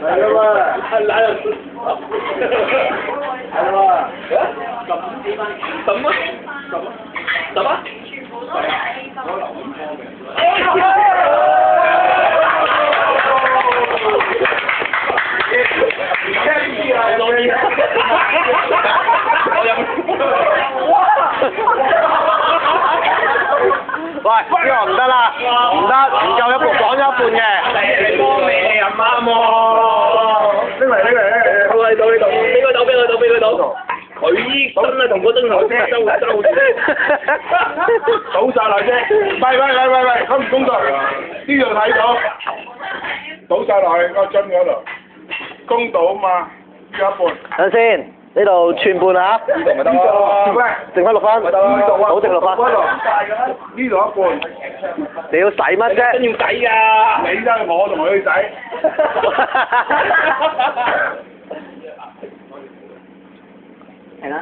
嚟啦嘛，嚟啦，係嘛？十蚊，十啊？喂，呢個唔得啦，唔得，唔夠一半，講咗一半嘅。幫你阿媽喎，拎嚟，我嚟到呢度，俾佢倒。佢依真係同嗰燈頭車周，倒晒嚟啫。喂，咁唔公道，呢度睇到，倒晒落去個樽嗰度，公道啊嘛，要一半。等先，呢度串半啊。呢度咪得咯，剩翻6分。呢度啊，好剩6分。呢度一半。你要使乜啫？真要使㗎，你真係我同佢去使。係啦。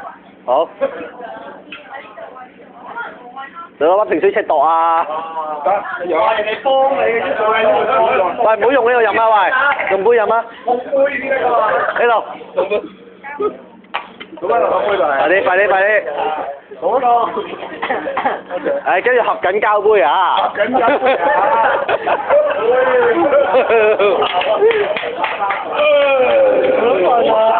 好。你攞把平水尺度啊！得，有人哋幫你嘅啫，喂，唔好用呢個飲啊！喂，用杯飲啊！冇杯先得㗎嘛。呢度。攞翻落個杯度嚟。快啲！好咯。跟住合緊膠杯啊！合緊膠杯啊！